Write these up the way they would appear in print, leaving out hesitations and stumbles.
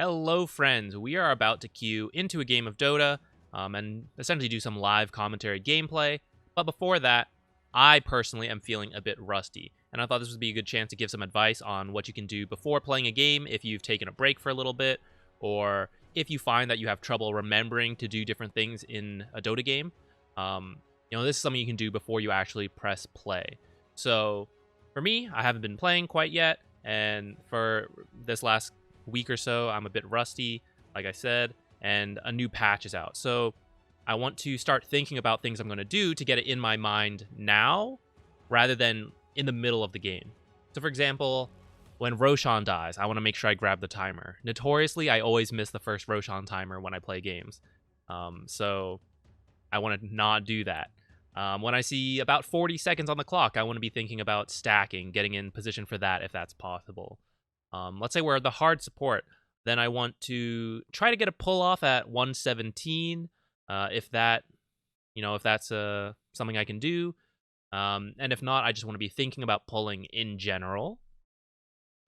Hello, friends. We are about to queue into a game of Dota and essentially do some live commentary gameplay. But before that, I personally am feeling a bit rusty, and I thought this would be a good chance to give some advice on what you can do before playing a game if you've taken a break for a little bit, or if you find that you have trouble remembering to do different things in a Dota game. This is something you can do before you actually press play. So, for me, I haven't been playing quite yet, and for this last week or so, I'm a bit rusty, like I said, and a new patch is out. So I want to start thinking about things I'm going to do to get it in my mind now rather than in the middle of the game. So for example, when Roshan dies, I want to make sure I grab the timer. Notoriously, I always miss the first Roshan timer when I play games. So I want to not do that. When I see about 40 seconds on the clock, I want to be thinking about stacking, getting in position for that if that's possible. Let's say we're the hard support, then I want to try to get a pull off at 117, if that's something I can do. And if not, I just want to be thinking about pulling in general.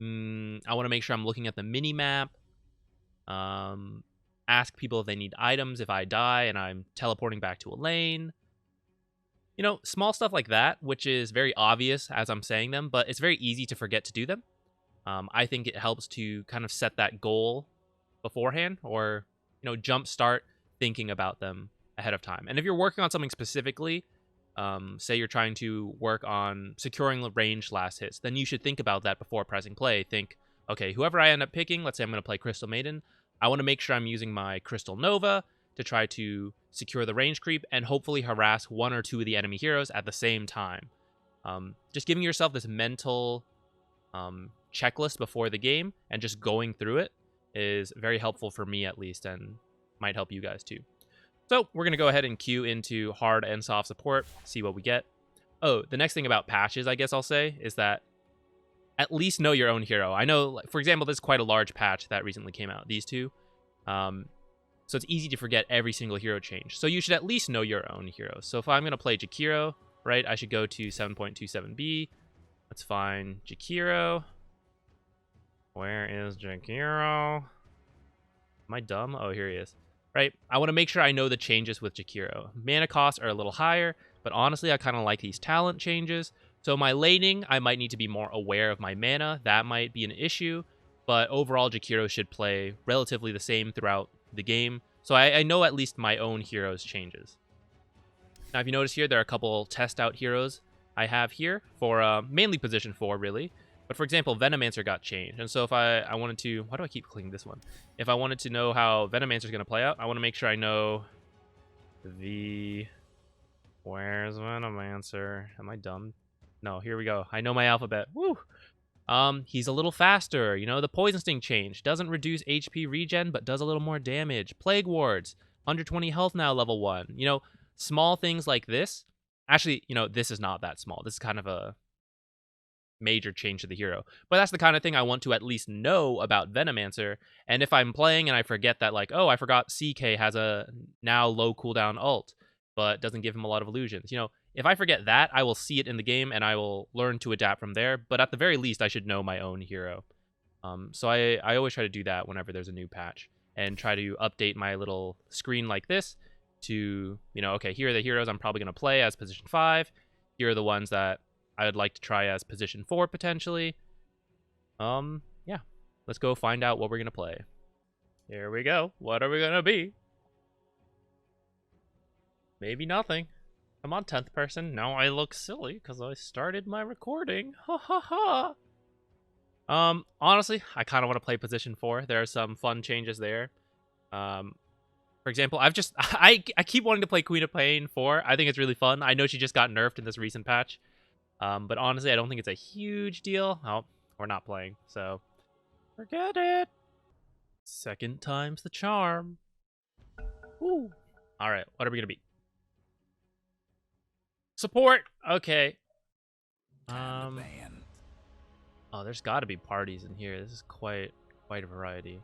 I want to make sure I'm looking at the mini map. Ask people if they need items if I die and I'm teleporting back to a lane. Small stuff like that, which is very obvious as I'm saying them, but it's very easy to forget to do them. I think it helps to kind of set that goal beforehand or, jumpstart thinking about them ahead of time. And if you're working on something specifically, say you're trying to work on securing the range last hits, then you should think about that before pressing play. Think, okay, whoever I end up picking, let's say I'm going to play Crystal Maiden, I want to make sure I'm using my Crystal Nova to try to secure the range creep and hopefully harass one or two of the enemy heroes at the same time. Just giving yourself this mental checklist before the game and just going through it is very helpful for me at least, and might help you guys too. So we're gonna go ahead and queue into hard and soft support, see what we get. Oh, the next thing about patches, I guess I'll say, is that at least know your own hero. I know, for example, this is quite a large patch that recently came out, these two. So it's easy to forget every single hero change. So you should at least know your own hero. So if I'm gonna play Jakiro, right, I should go to 7.27b. Let's find Jakiro. Where is Jakiro? Am I dumb? Oh, here he is. Right? I want to make sure I know the changes with Jakiro. Mana costs are a little higher, but honestly, I kind of like these talent changes. So my laning, I might need to be more aware of my mana. That might be an issue, but overall, Jakiro should play relatively the same throughout the game. So I know at least my own hero's changes. Now, if you notice here, there are a couple test out heroes I have here for mainly position 4, really. But for example, Venomancer got changed. And so if I wanted to... Why do I keep clicking this one? If I wanted to know how Venomancer is going to play out, I want to make sure I know the... Where's Venomancer? Am I dumb? No, here we go. I know my alphabet. Woo! He's a little faster. The Poison Sting change. Doesn't reduce HP regen, but does a little more damage. Plague Wards. 120 health now, level 1. Small things like this. Actually, this is not that small. This is kind of a major change to the hero, but that's the kind of thing I want to at least know about Venomancer. And if I'm playing and I forget that, like, oh, I forgot CK has a now low cooldown ult but doesn't give him a lot of illusions, if I forget that, I will see it in the game and I will learn to adapt from there. But at the very least, I should know my own hero. So I always try to do that whenever there's a new patch and try to update my little screen like this to, okay, here are the heroes I'm probably going to play as position 5. Here are the ones that I would like to try as position 4 potentially. Yeah. Let's go find out what we're gonna play. Here we go. What are we gonna be? Maybe nothing. Come on, 10th person. Now I look silly because I started my recording. Ha ha ha. Honestly, I kind of want to play position 4. There are some fun changes there. For example, I keep wanting to play Queen of Pain 4. I think it's really fun. I know she just got nerfed in this recent patch. But honestly, I don't think it's a huge deal. Oh, we're not playing, so forget it. Second time's the charm. Woo. All right, what are we gonna be? Support. Okay. Oh, there's got to be parties in here. This is quite a variety.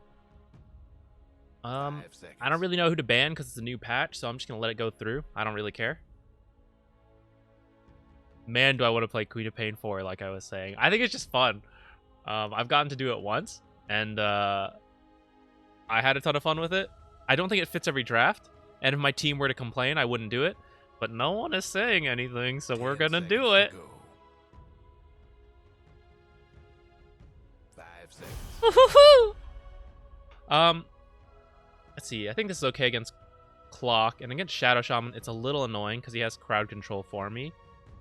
I don't really know who to ban because it's a new patch, so I'm just gonna let it go through. I don't really care. Man, do I want to play Queen of Pain 4, like I was saying. I think it's just fun. I've gotten to do it once, and I had a ton of fun with it. I don't think it fits every draft, and if my team were to complain, I wouldn't do it. But no one is saying anything, so we're gonna do it. 5 seconds. Woohoo! Let's see. I think this is okay against Clock, and against Shadow Shaman, it's a little annoying because he has crowd control for me.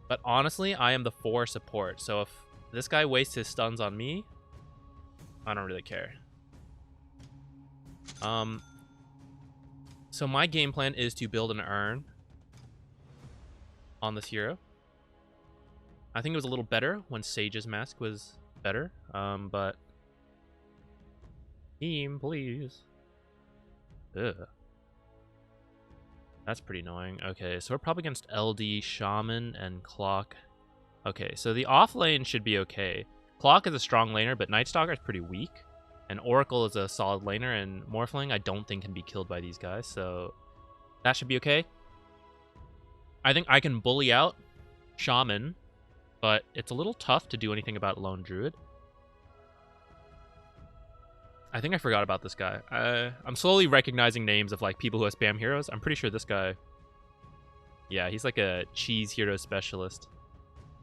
But honestly, I am the 4 support, so if this guy wastes his stuns on me, I don't really care. So my game plan is to build an urn on this hero. I think it was a little better when Sage's Mask was better, but team, please. Ugh. That's pretty annoying. Okay, so we're probably against LD, Shaman, and Clock. Okay, so the off lane should be okay. Clock is a strong laner, but Night Stalker is pretty weak. And Oracle is a solid laner, and Morphling I don't think can be killed by these guys, so that should be okay. I think I can bully out Shaman, but it's a little tough to do anything about Lone Druid. I think I forgot about this guy. I'm slowly recognizing names of like people who have spam heroes. I'm pretty sure this guy... Yeah, he's like a cheese hero specialist.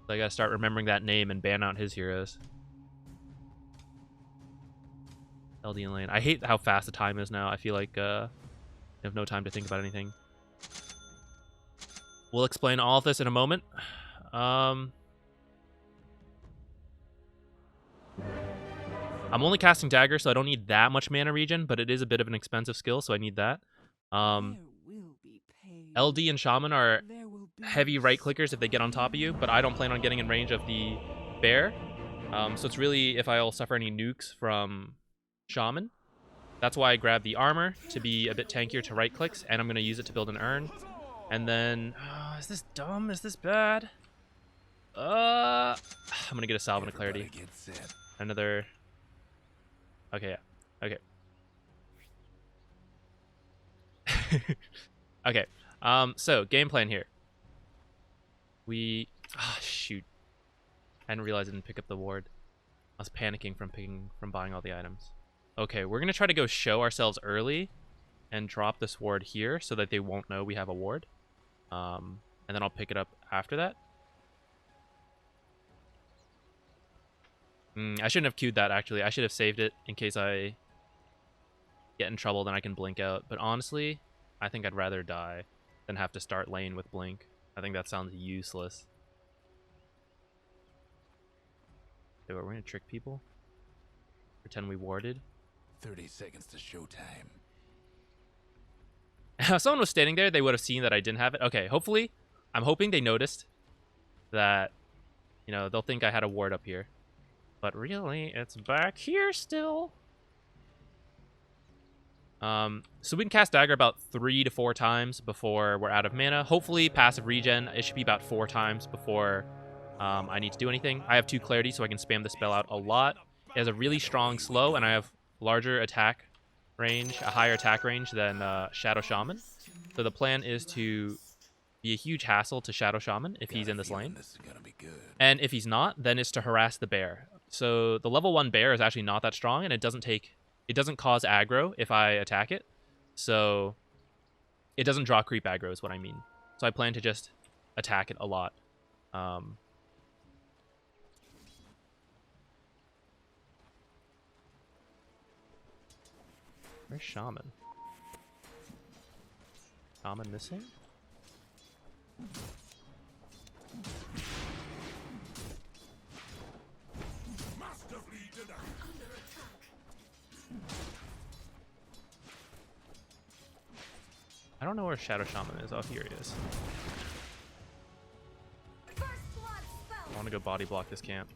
So I gotta start remembering that name and ban out his heroes. LD in lane. I hate how fast the time is now. I feel like I have no time to think about anything. We'll explain all of this in a moment. I'm only casting Dagger, so I don't need that much mana regen, but it is a bit of an expensive skill, so I need that. LD and Shaman are heavy right clickers if they get on top of you, but I don't plan on getting in range of the bear. So it's really if I'll suffer any nukes from Shaman. That's why I grabbed the armor to be a bit tankier to right clicks, and I'm going to use it to build an urn. And then, is this dumb? Is this bad? I'm going to get a Salve and a Clarity. Another... Okay, yeah. Okay. Okay. So, game plan here. Shoot. I didn't realize I didn't pick up the ward. I was panicking from buying all the items. Okay, we're going to try to go show ourselves early and drop this ward here so that they won't know we have a ward. And then I'll pick it up after that. I shouldn't have queued that, actually. I should have saved it in case I get in trouble, then I can blink out. But honestly, I think I'd rather die than have to start lane with blink. I think that sounds useless. Okay, we're going to trick people. Pretend we warded. 30 seconds to showtime. If someone was standing there, they would have seen that I didn't have it. Okay, hopefully, I'm hoping they noticed that, you know, they'll think I had a ward up here. But really, it's back here still. So we can cast Dagger about 3 to 4 times before we're out of mana. Hopefully, passive regen, it should be about 4 times before I need to do anything. I have 2 Clarity, so I can spam the spell out a lot. It has a really strong slow, and I have larger attack range, a higher attack range than Shadow Shaman. So the plan is to be a huge hassle to Shadow Shaman if he's in this lane. And if he's not, then it's to harass the bear. So the level 1 bear is actually not that strong, and it doesn't cause aggro if I attack it. So it doesn't draw creep aggro is what I mean. So I plan to just attack it a lot. Where's Shaman? Shaman missing? I don't know where Shadow Shaman is. Oh, here he is. I want to go body block this camp.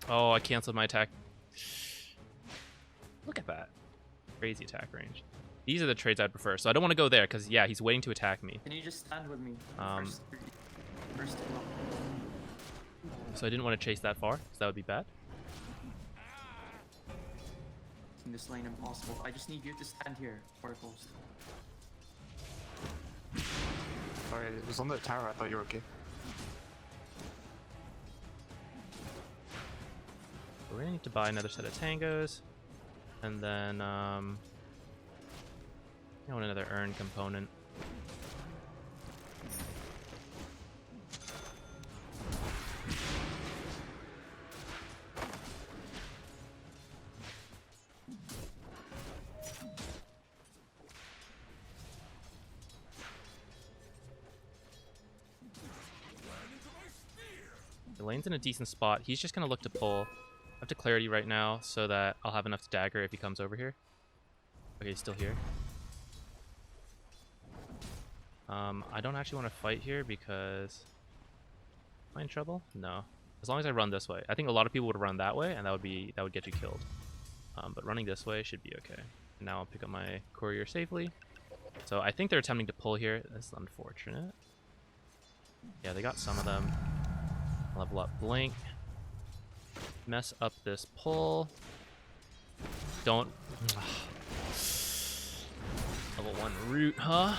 Oh, I canceled my attack. Look at that. Crazy attack range. These are the trades I'd prefer. So I don't want to go there because, yeah, he's waiting to attack me. Can you just stand with me? First so I didn't want to chase that far because that would be bad. in this lane impossible. I just need you to stand here, Oracles. Sorry, it was on the tower. I thought you were okay. We're gonna need to buy another set of tangos, and then I want another urn component. The lane's in a decent spot. He's just gonna look to pull. I have to clarity right now so that I'll have enough to dagger if he comes over here. Okay, he's still here. I don't actually want to fight here because... Am I in trouble? No. As long as I run this way. I think a lot of people would run that way, and that would get you killed. But running this way should be okay. And now I'll pick up my courier safely. So I think they're attempting to pull here. That's unfortunate. Yeah, they got some of them. Level up Blink. Mess up this pull. Don't... Level 1 root, huh?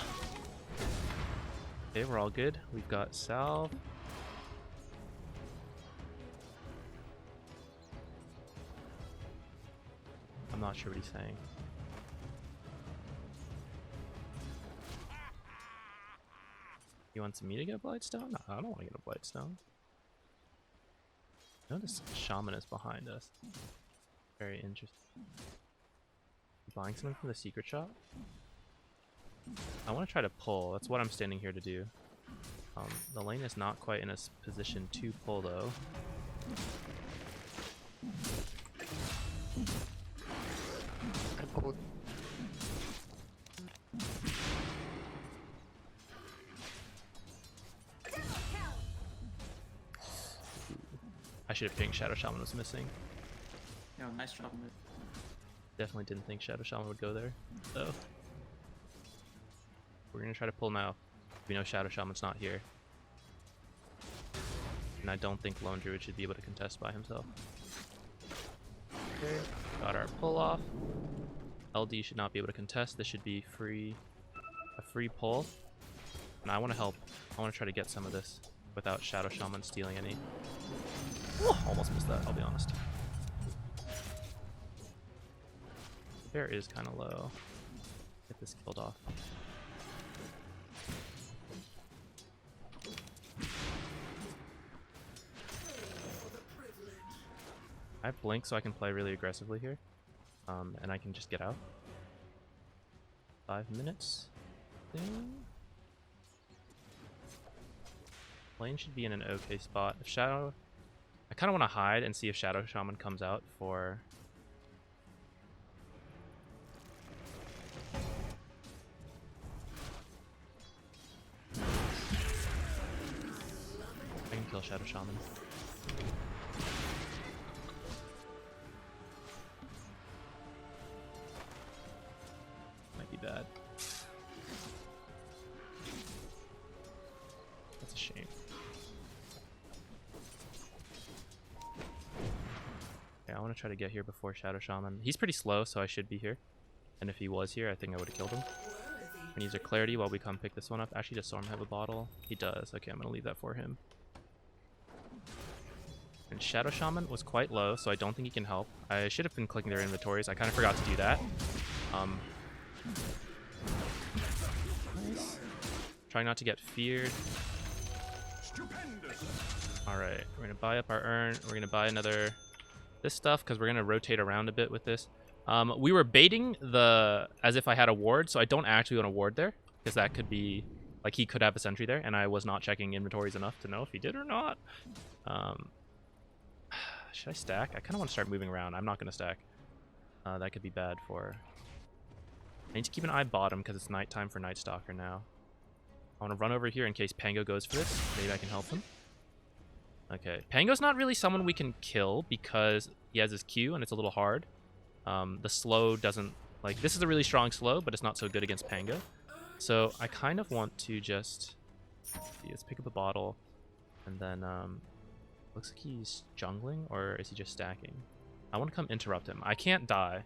Okay, we're all good. We've got salve. I'm not sure what he's saying. He wants me to get a Blightstone? No, I don't want to get a Blightstone. I know this shaman is behind us. Very interesting. Buying something from the secret shop? I want to try to pull. That's what I'm standing here to do. The lane is not quite in a position to pull though. I pulled. I should have think Shadow Shaman was missing. Yo, nice job, mid. Definitely didn't think Shadow Shaman would go there, though. We're gonna try to pull now. We know Shadow Shaman's not here. And I don't think Lone Druid should be able to contest by himself. Okay, got our pull off. LD should not be able to contest. This should be a free pull. And I want to help. I want to try to get some of this without Shadow Shaman stealing any. Oh, almost missed that, I'll be honest. The bear is kind of low. Get this killed off. I have Blink so I can play really aggressively here. And I can just get out. 5 minutes. Lane should be in an okay spot. If Shadow... I kind of want to hide and see if Shadow Shaman comes out for... I can kill Shadow Shaman. Might be bad. That's a shame. Yeah, I want to try to get here before Shadow Shaman. He's pretty slow, so I should be here. And if he was here, I think I would have killed him. And use our clarity while we come pick this one up. Actually, does Storm have a bottle? He does. Okay, I'm going to leave that for him. And Shadow Shaman was quite low, so I don't think he can help. I should have been clicking their inventories. I kind of forgot to do that. Nice. Trying not to get feared. Alright, we're going to buy up our urn. We're going to buy another... this stuff, because we're going to rotate around a bit with this. We were baiting the... as if I had a ward, so I don't actually want a ward there. Because that could be... like, he could have a sentry there, and I was not checking inventories enough to know if he did or not. Should I stack? I kind of want to start moving around. I'm not going to stack. That could be bad for... I need to keep an eye bottom because it's nighttime for Night Stalker now. I want to run over here in case Pango goes for this. Maybe I can help him. Okay. Pango's not really someone we can kill because he has his Q and it's a little hard. The slow doesn't... like, this is a really strong slow, but it's not so good against Pango. So I kind of want to just... let's pick up a bottle. And then... looks like he's jungling, or is he just stacking? I want to come interrupt him. I can't die.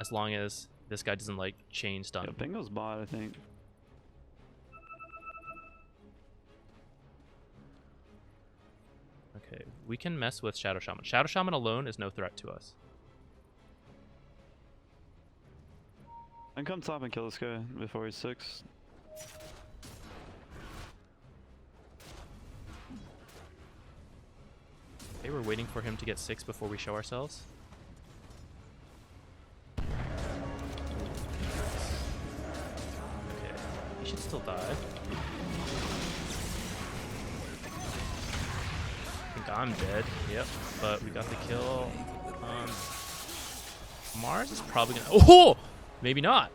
As long as this guy doesn't, like, chain stun. Yeah, Bingo's bot, I think. We can mess with Shadow Shaman. Shadow Shaman alone is no threat to us. I can come top and kill this guy before he's 6. Okay, we're waiting for him to get 6 before we show ourselves. Okay, he should still die. I think I'm dead. Yep, but we got the kill. Mars is probably gonna. Oh, maybe not.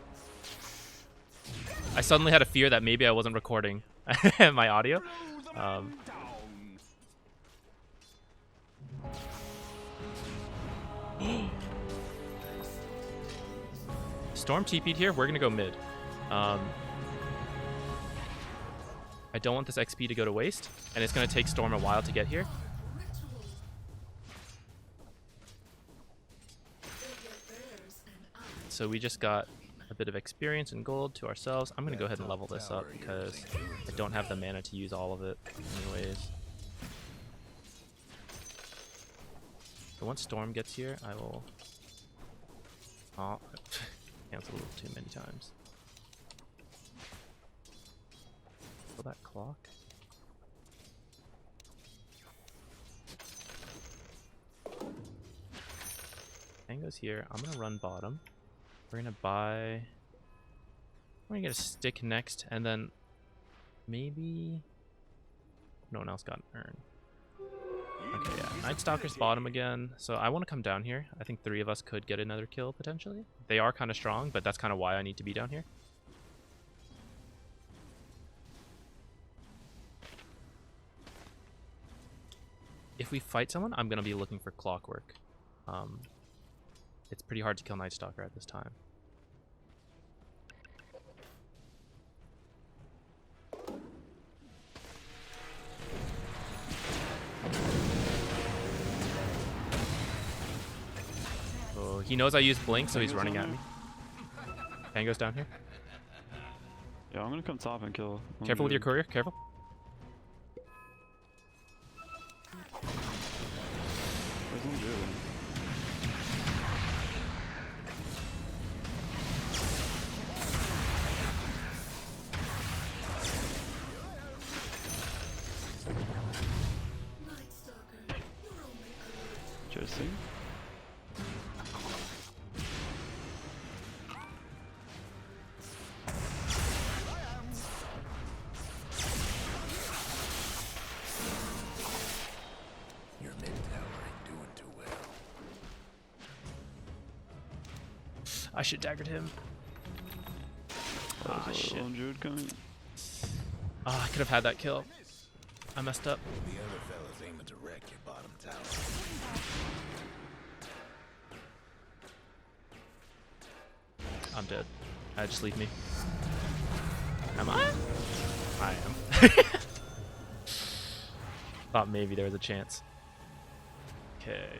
I suddenly had a fear that maybe I wasn't recording my audio. Storm TP'd here. We're gonna go mid. I don't want this XP to go to waste, and it's gonna take Storm a while to get here. So we just got a bit of experience and gold to ourselves. I'm gonna go ahead and level this up because I don't have the mana to use all of it anyways. So once Storm gets here, I will... Oh, cancel a little too many times. Kill that clock. Tango's here. I'm gonna run bottom. We're gonna buy... We're gonna get a stick next, and then maybe... No one else got an urn. Okay, yeah. Night Stalker's bottom again. So I want to come down here. I think 3 of us could get another kill, potentially. They are kind of strong, but that's kind of why I need to be down here. If we fight someone, I'm going to be looking for Clockwork. It's pretty hard to kill Night Stalker at this time. Oh, he knows I use Blink, so he's running at me. Tango's down here. Yeah, I'm gonna come top and kill. Careful with your courier, careful. Where's one dude? Interesting. Your mid tower ain't doing too well. I should daggered him. Ah, There's shit. one dude coming. Ah, I could have had that kill. I messed up. The other fellas aiming to wreck your bottom tower. I'm dead. Just leave me. Am I? I am. Thought maybe there was a chance. Okay.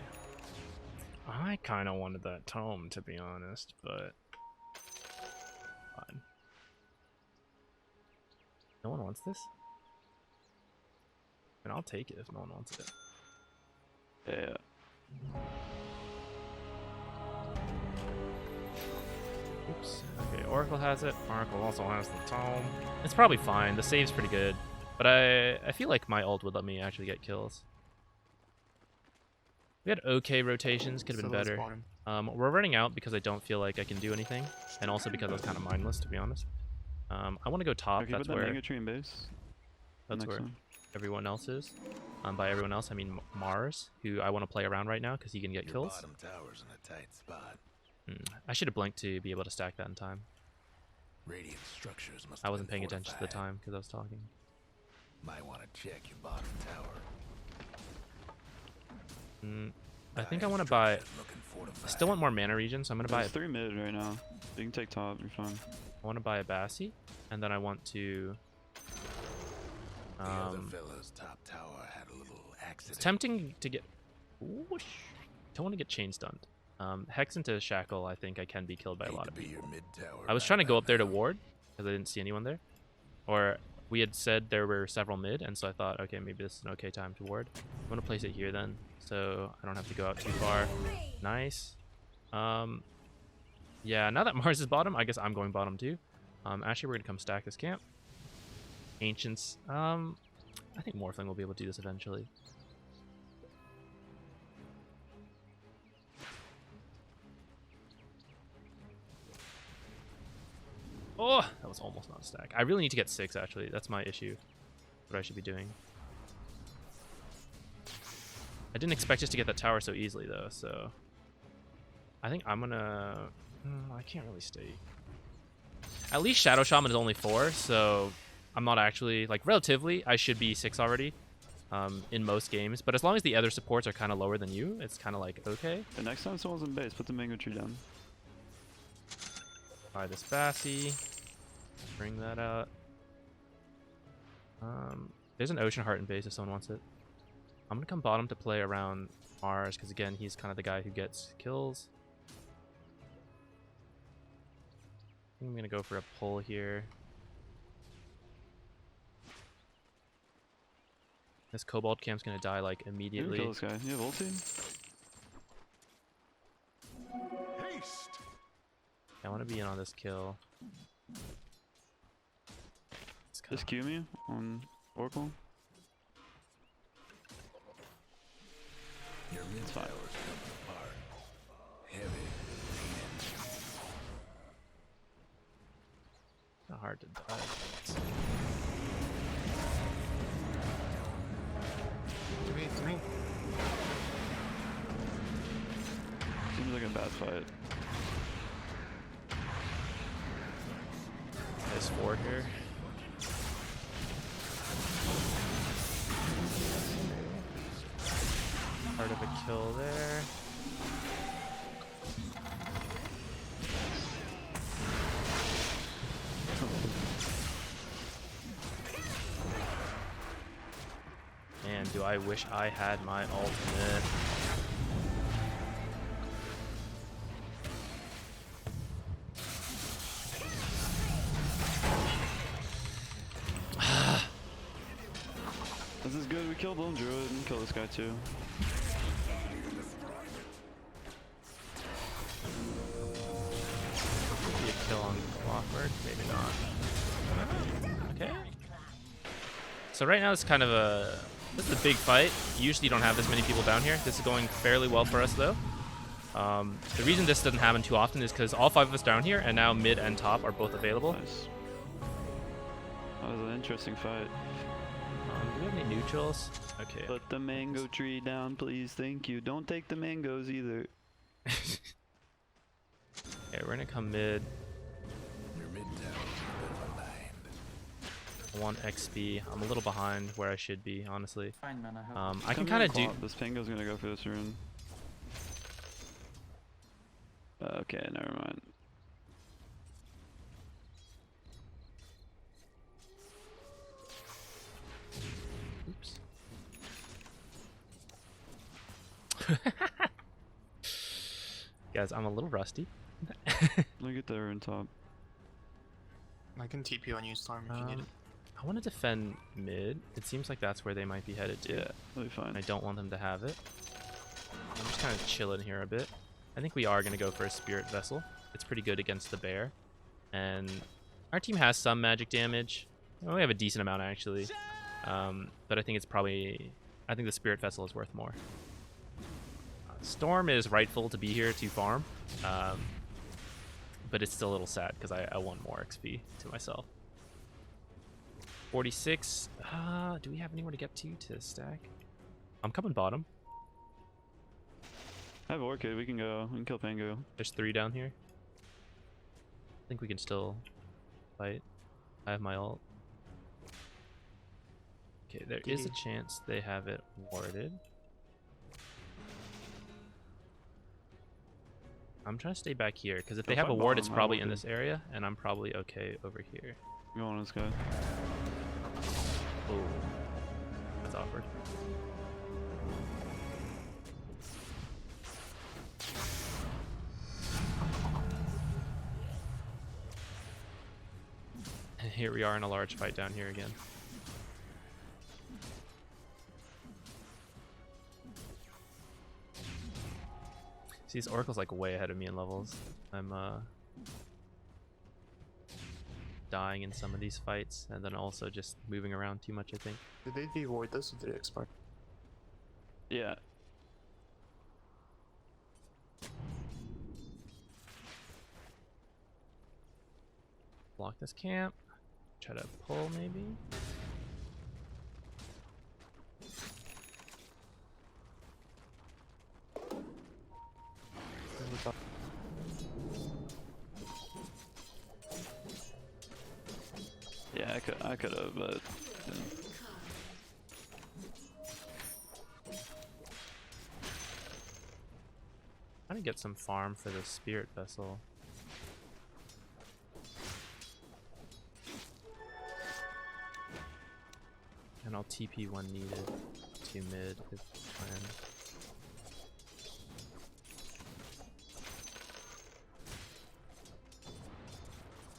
I kind of wanted that tome, to be honest, but... Fine. No one wants this? And I'll take it if no one wants it. Yeah. Oops. Okay, Oracle has it. Oracle also has the tome. It's probably fine. The save's pretty good. But I feel like my ult would let me actually get kills. We had okay rotations. Could have been better. We're running out because I don't feel like I can do anything. And also because I was kind of mindless, to be honest. I want to go top. Okay, That's put that where, mega tree in base. that's Next where one. everyone else is. By everyone else, I mean Mars, who I want to play around right now because he can get Your kills. bottom tower's in a tight spot. I should have blinked to be able to stack that in time. Radiant structures must I have wasn't been paying attention to the fortified. time because I was talking. Might want to check your bottom tower. I think I Dire want to buy... structures looking I fortified. still want more mana regen, so I'm going to buy... There's 3 mid right now. You can take top, you're fine. I want to buy a Bassi, and then I want to... The other fella's top tower had a little It's accident. tempting to get... Whoosh. Don't want to get chain stunned. Hex into Shackle, I think I can be killed by a Hate lot to of be people. your mid tower I was right trying to go about up there to now. ward, because I didn't see anyone there. Or We had said there were several mid, and so I thought, okay, maybe this is an okay time to ward. I'm gonna place it here then, so I don't have to go out too far. Nice. Yeah, now that Mars is bottom, I guess I'm going bottom too. Actually, we're gonna come stack this camp. Ancients. I think Morphling will be able to do this eventually. Oh, that was almost not a stack. I really need to get 6, actually. That's my issue. What I should be doing. I didn't expect us to get that tower so easily, though, so... I think I'm gonna... I can't really stay. At least Shadow Shaman is only 4, so... I'm not actually... Like, relatively, I should be 6 already. In most games. But as long as the other supports are kind of lower than you, it's kind of like, okay. The next time someone's in base, put the mango tree down. Buy this Bassy. Bring that out. There's an Ocean Heart in base if someone wants it. I'm gonna come bottom to play around Mars, because again, he's kind of the guy who gets kills. I think I'm gonna go for a pull here. This Cobalt camp's gonna die like immediately. Kill this guy. You have ulti? Haste. I want to be in on this kill. Just Q me on Oracle. Your mid towers come apart. Heavy. Not hard to die. To me. Seems like a bad fight. Nice 4 here. Part of a kill there. Man, do I wish I had my ultimate. This is good. We killed Lone Druid and kill this guy too. Maybe a kill on Clockwork, maybe not. Okay. So right now it's kind of a... This is a big fight. Usually you don't have this many people down here. This is going fairly well for us though. The reason this doesn't happen too often is because all 5 of us down here, and now mid and top are both available. Nice. That was an interesting fight. Do we have any neutrals? Okay. Put the mango tree down, please. Thank you. Don't take the mangoes either. Okay, we're gonna come mid. Your mid towers are a bit of a bind. I want XP. I'm a little behind where I should be, honestly. Fine, man. I hope. I can Come here, kind of do... Claw. This Pango's gonna go for this rune. Okay, never mind. Oops. Guys, I'm a little rusty. Look at the rune top. I can TP on you, Storm, if you need it. I want to defend mid. It seems like that's where they might be headed to. Yeah, they'll be fine. I don't want them to have it. I'm just kind of chilling here a bit. I think we are going to go for a Spirit Vessel. It's pretty good against the bear. And our team has some magic damage. Well, we have a decent amount, actually. But I think it's probably... I think the Spirit Vessel is worth more. Storm is rightful to be here to farm. But it's still a little sad because I want more XP to myself. 46. Do we have anywhere to get to stack? I'm coming bottom. I have Orchid. We can go. We can kill Pango. There's 3 down here. I think we can still fight. I have my ult. Okay, there is a chance they have it warded. I'm trying to stay back here, because if they have a ward, it's probably in this area, and I'm probably okay over here. Go on this guy. Oh, that's awkward. here we are in a large fight down here again. See, this Oracle's like way ahead of me in levels. I'm dying in some of these fights, and then also just moving around too much, I think. Did they devoid this or did it expire? Yeah. Block this camp. Try to pull, maybe. Yeah, I could have, but Trying to get some farm for the spirit vessel. And I'll TP when needed to mid is the plan.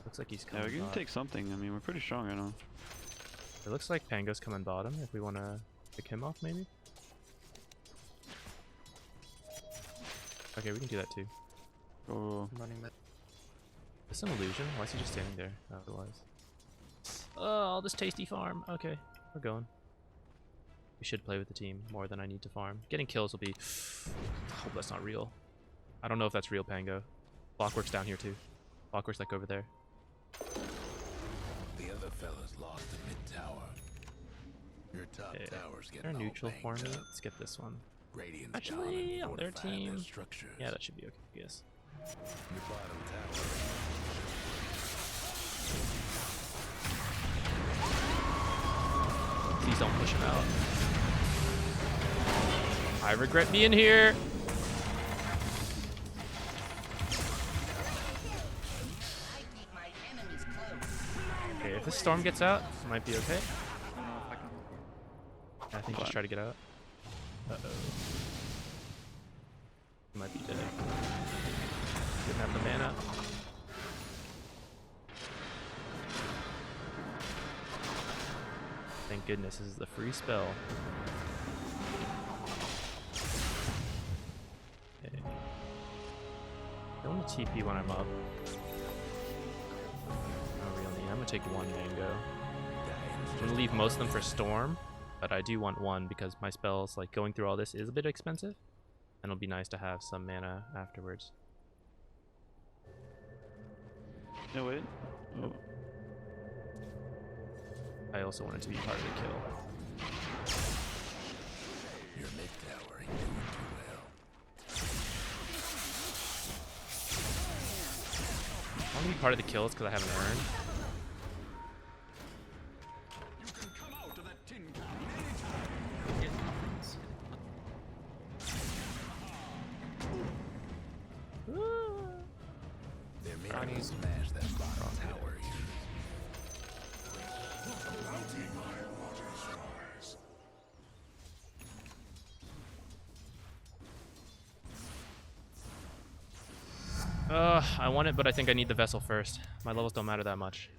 Looks like he's yeah, coming. we can bot. take something. I mean, we're pretty strong right now. It looks like Pango's coming bottom if we want to pick him off, maybe. Okay, we can do that too. Oh, I'm running mid. Is this an illusion? Why is he just standing there? Otherwise. Oh, all this tasty farm. Okay, we're going. We should play with the team more than I need to farm. Getting kills will be... Hope that's not real. I don't know if that's real, Pango. Clockwork's down here too. Clockwork's like over there. The other fellas lost a mid tower. Your top Okay. tower's They're getting all neutral for me. banged up. Let's get this one. Radiant's Actually, down on their fortifying team. structures. Yeah, that should be okay, I guess. Your bottom tower. Please don't push him out. I regret being here. Okay, if this storm gets out, it might be okay. I don't know if I can help you. I think just try to get out. Uh-oh. He might be dead. Didn't have the mana. Thank goodness, this is the free spell. Okay. Don't TP when I'm up. Oh, really? I'm gonna take one mango. I'm gonna leave most of them for storm, but I do want one because my spells, like going through all this, is a bit expensive, and it'll be nice to have some mana afterwards. no wait. Oh. I also wanted to be part of the kill. Your mid tower ain't doing too well. I want to be part of the kills because I haven't earned. Get nothings. They're I making need- us smash that bottom tower here. I want it, but I think I need the vessel first. My levels don't matter that much.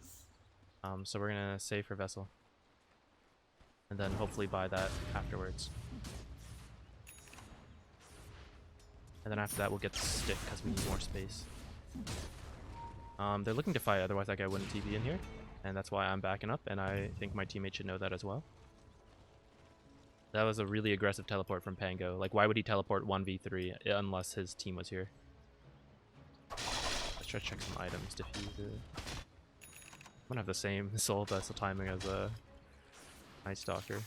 So we're gonna save for vessel. And then hopefully buy that afterwards. And then after that we'll get the stick because we need more space. They're looking to fight, otherwise that guy wouldn't TP in here. And that's why I'm backing up, and I think my teammate should know that as well. That was a really aggressive teleport from Pango. Like, why would he teleport 1v3 unless his team was here? Let's try to check some items. Diffuser. I'm gonna have the same soul vessel timing as a Night Stalker.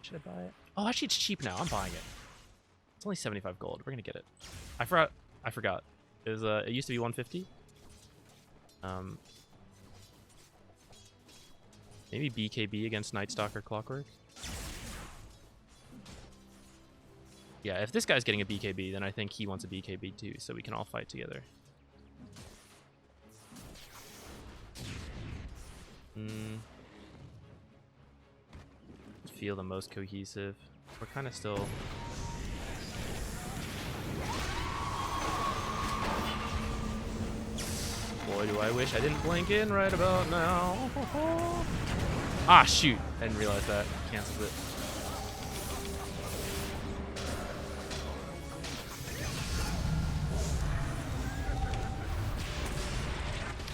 Should I buy it? Oh, actually, it's cheap now. I'm buying it. It's only 75 gold. We're gonna get it. I forgot. It was it used to be 150. Maybe BKB against Night Stalker Clockwork. Yeah, if this guy's getting a BKB, then I think he wants a BKB too, so we can all fight together. Feel the most cohesive. We're kind of still... Boy, do I wish I didn't blink in right about now. Ah, shoot. I didn't realize that. Cancels it.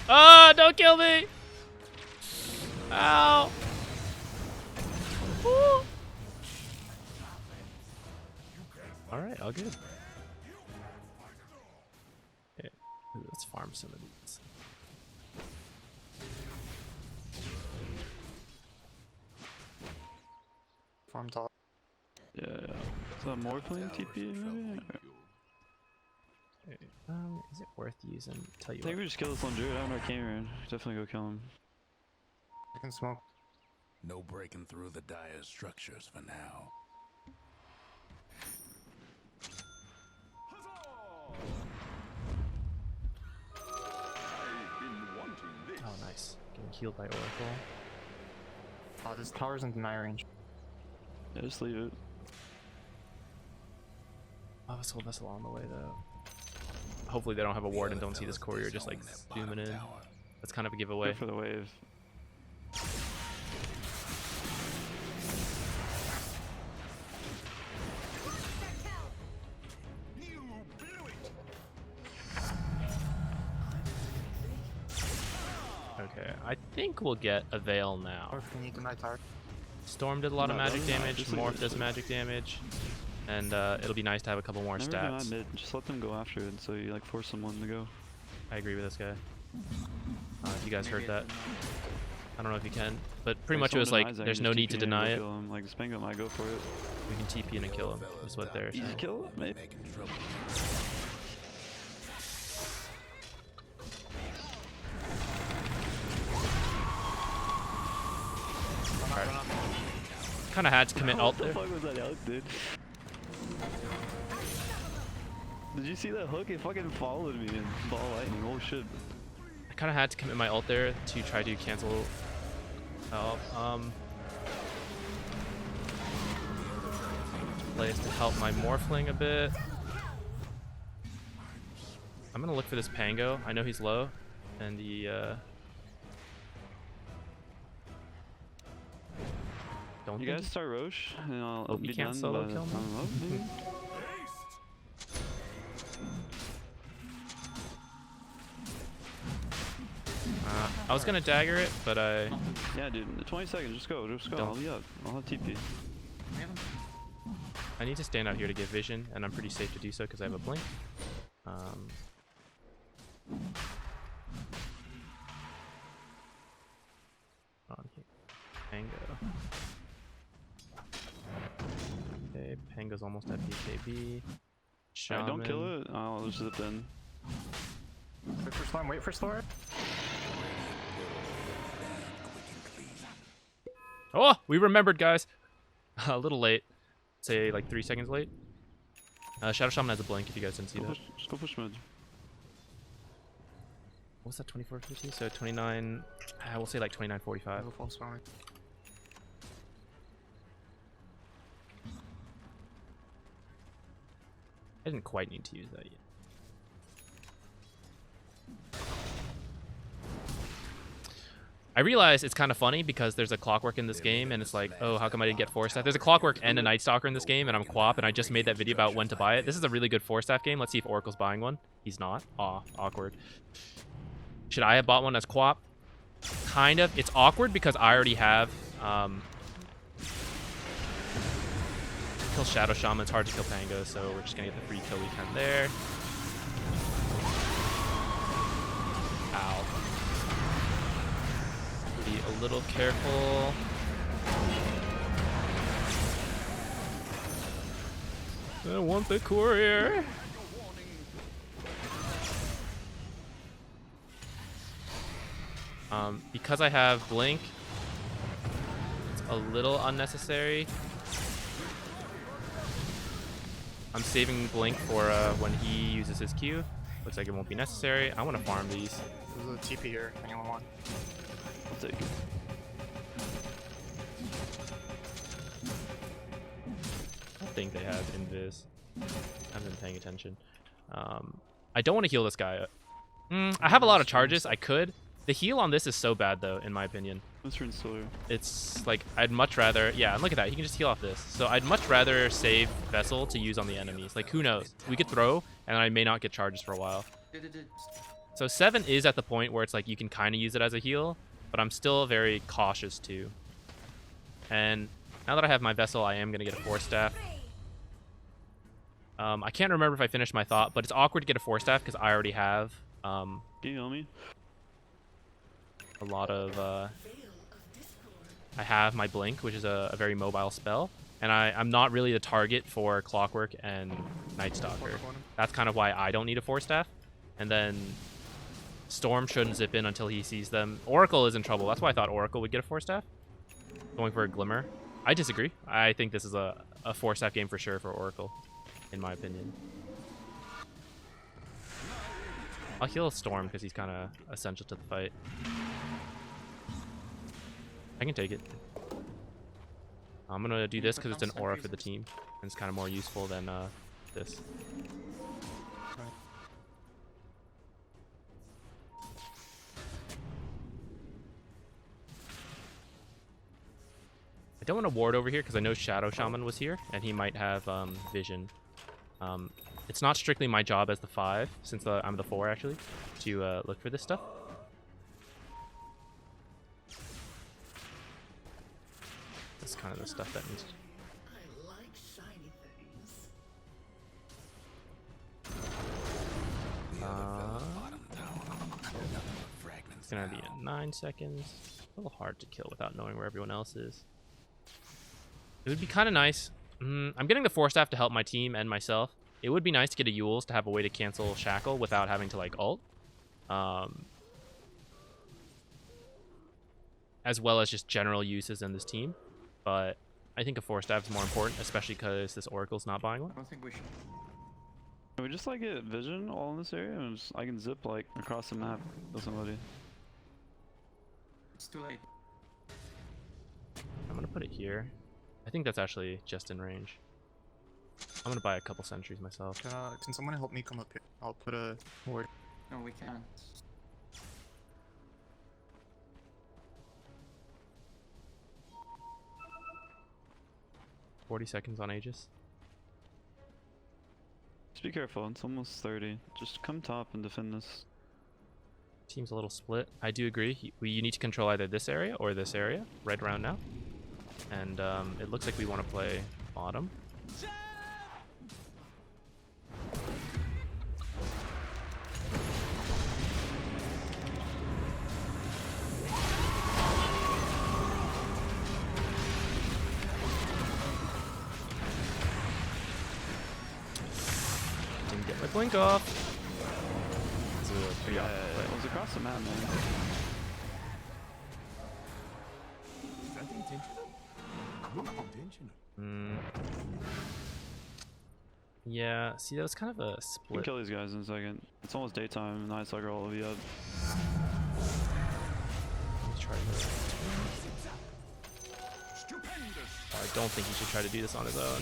Ah, don't kill me! Ow! Woo. Alright, all good. Okay, let's farm some of these. Farm top. Yeah. Is that more playing TP? Maybe? Okay, is it worth using? Tell you I think what. we just kill this one druid. I have no arcane. Definitely go kill him. I can smoke. No breaking through the dire structures for now. Oh, nice. Getting healed by Oracle. Oh, this tower's in deny range. Yeah, just leave it. Oh, this whole vessel on the way though. Hopefully they don't have a ward and don't see this courier just like zooming in. That's kind of a giveaway. Go for the wave. Okay, I think we'll get a Veil now. Or if we need deny tower. Storm did a lot of No, magic doesn't matter. damage, Just leave Morph it. does magic damage, and it'll be nice to have a couple more Never deny stats. mid. Just let them go after it, so you like force someone to go. I agree with this guy. If you guys heard that. I don't know if you can, but pretty much it was like, there's no need to deny it. Like Spango might go for it. We can TP in and kill him, is what they're Easy saying. kill, maybe. Making trouble. Kind of had to commit ult What the there. fuck was that ult, dude? Did you see that hook? It fucking followed me in ball lightning. Oh shit. I kind of had to commit my ult there to try to cancel out. Place to help my Morphling a bit. I'm gonna look for this Pango. I know he's low, and the don't You think guys start Roche, and I'll Hope you be can't done solo by the kill me. time I'm up, maybe? I was gonna dagger it, but I Yeah, dude. 20 seconds. Just go. Just go. Don't. I'll be up. I'll have TP. need to stand out here to get vision, and I'm pretty safe to do so because I have a blink. On here, Pango. Okay, Pango's almost at BKB. Alright, don't kill Shaman. it. I'll just zip in. Wait for storm, wait for storm. Oh, we remembered, guys. A little late. Say like 3 seconds late. Shadow Shaman has a blink if you guys didn't see that. Just go push mid. What's that, 24:50? So 29, we'll say like 29:45. Go full storm. I didn't quite need to use that yet. I realize it's kind of funny because there's a clockwork in this game, and it's like, oh, how come I didn't get 4-staff? There's a clockwork and a Night Stalker in this game, and I'm Quap, and I just made that video about when to buy it. This is a really good 4-staff game. Let's see if Oracle's buying one. He's not. Aw, awkward. Should I have bought one as Quap? Kind of. It's awkward because I already have... kill Shadow Shaman. It's hard to kill Pango, so we're just going to get the free kill we can there. Ow. Be a little careful. I want the courier. Because I have Blink, it's a little unnecessary. I'm saving Blink for when he uses his Q. Looks like it won't be necessary. I want to farm these. There's a TP here, if anyone wants. I'll take it. I think they have Invis. I haven't been paying attention. I don't want to heal this guy. I have a lot of charges. I could. The heal on this is so bad, though, in my opinion. Let's turn solar. It's like, I'd much rather... Yeah, and look at that. He can just heal off this. So I'd much rather save Vessel to use on the enemies. Like, who knows? We could throw, and I may not get charges for a while. So 7 is at the point where it's like you can kind of use it as a heal, but I'm still very cautious, too. And now that I have my Vessel, I am going to get a Force Staff. I can't remember if I finished my thought, but it's awkward to get a Force Staff because I already have... Can you heal me? a lot of I have my Blink, which is a very mobile spell, and I'm not really the target for Clockwork and Night Stalker. That's kind of why I don't need a Force Staff. And then Storm shouldn't zip in until he sees them. Oracle is in trouble. That's why I thought Oracle would get a Force Staff. Going for a Glimmer. I disagree. I think this is a Force Staff game for sure for Oracle, in my opinion. I'll heal Storm because he's kind of essential to the fight. I can take it. I'm going to do this because it's an aura for the team. And it's kind of more useful than this. I don't want to ward over here because I know Shadow Shaman was here. And he might have vision. It's not strictly my job as the 5, since I'm the 4 actually, to look for this stuff. That's kind of the stuff that needs. I like shiny things. It's gonna be in 9 seconds. A little hard to kill without knowing where everyone else is. It would be kind of nice. I'm getting the Force Staff to help my team and myself. It would be nice to get a Yules to have a way to cancel Shackle without having to like ult. As well as just general uses in this team. But I think a Force Staff is more important, especially because this Oracle's not buying one. I don't think we should. Can we just like get vision all in this area and I can zip like across the map with somebody? It's too late. I'm gonna put it here. I think that's actually just in range. I'm gonna buy a couple sentries myself. Can someone help me come up here? I'll put a ward. No, we can't. 40 seconds on Aegis. Just be careful, it's almost 30. Just come top and defend this. Team's a little split. I do agree. You need to control either this area or this area right around now. And it looks like we want to play bottom. Didn't get my blink off. This is a pretty awkward play. It was across the map, man. Is that intentional? Not intentional. Yeah, see, that was kind of a We can split. kill these guys in a second. It's almost daytime and Night Stalker will be up. Let's try this. Oh, I don't think he should try to do this on his own.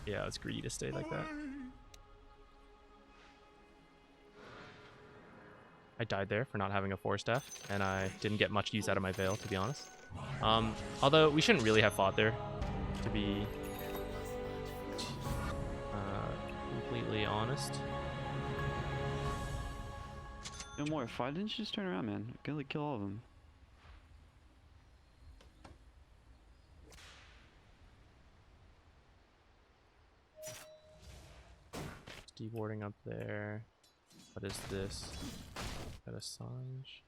Yeah, it's greedy to stay like that. I died there for not having a Force Staff, and I didn't get much use out of my Veil, to be honest. Although, we shouldn't really have fought there, to be completely honest. No more. Why didn't you just turn around, man? Go like kill all of them. Dewarding up there. What is this? Got a Sange.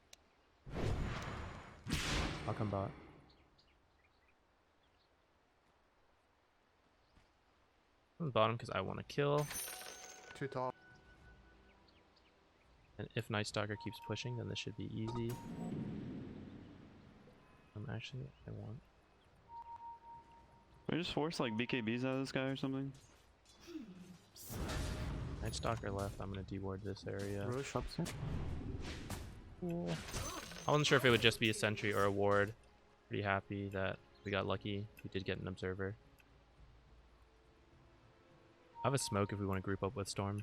I'll come bot. I'm bottom because I want to kill. Too tall. And if Night Stalker keeps pushing, then this should be easy. Actually, I want. Can we just force like BKBs out of this guy or something? Night Stalker left. I'm gonna deward this area. Roche up here. Cool. I wasn't sure if it would just be a sentry or a ward. Pretty happy that We got lucky. We did get an observer. I have a smoke if we want to group up with Storm.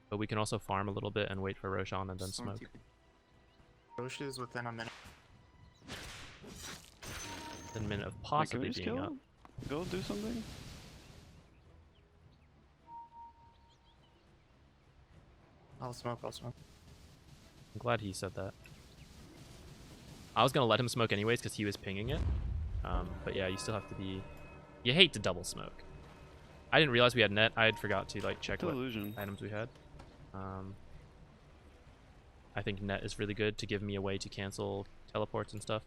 But we can also farm a little bit and wait for Roshan and then Storm smoke. TP. Rosh is within a minute. Then minute of Like, can we possibly just being kill up. him? Go do something? I'll smoke, I'll smoke. I'm glad he said that. I was gonna let him smoke anyways because he was pinging it. But yeah, you still have to be. You hate to double smoke. I didn't realize we had net. I had forgot to like check what Delusion. items we had. I think net is really good to give me a way to cancel teleports and stuff.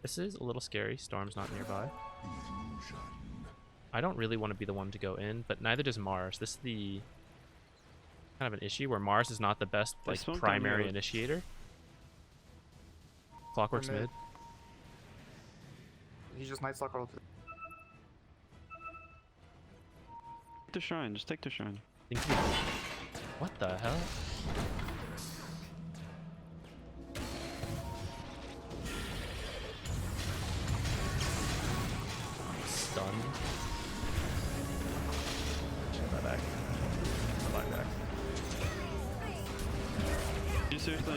This is a little scary. Storm's not nearby. I don't really want to be the one to go in, but neither does Mars. This is the kind of an issue where Mars is not the best They like smoked on primary you. initiator. Clockwork's Mid. mid. He just Night Stalker ulted. Take the shrine. Just take the shrine. Think we- What the hell? Stun. Shut that back. Come back. You seriously?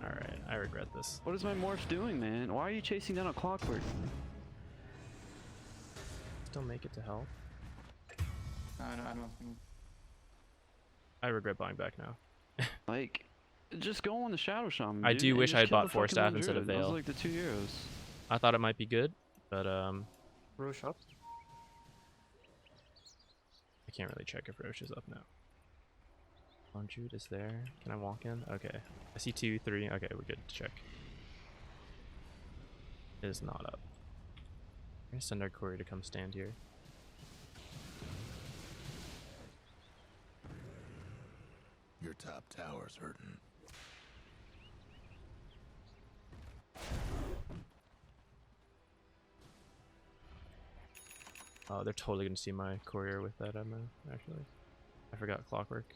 Alright, I regret this. What is my morph doing, man? Why are you chasing down a clockwork? Still make it to hell. No, I don't think. I regret buying back now. Like, just go on the Shadow Shaman. I dude, do and wish just I had kill bought the Force fucking Staff Lone instead of Druid. That was Veil. like the 2 euros. I thought it might be good, but Rosh up. I can't really check if Roche is up now. Lone Druid is there. Can I walk in? Okay. I see 2, 3. Okay, we're good to check. It is not up. I'm gonna send our courier to come stand here. Your top tower's hurting. Oh, they're totally gonna see my courier with that ammo, actually. I forgot Clockwork.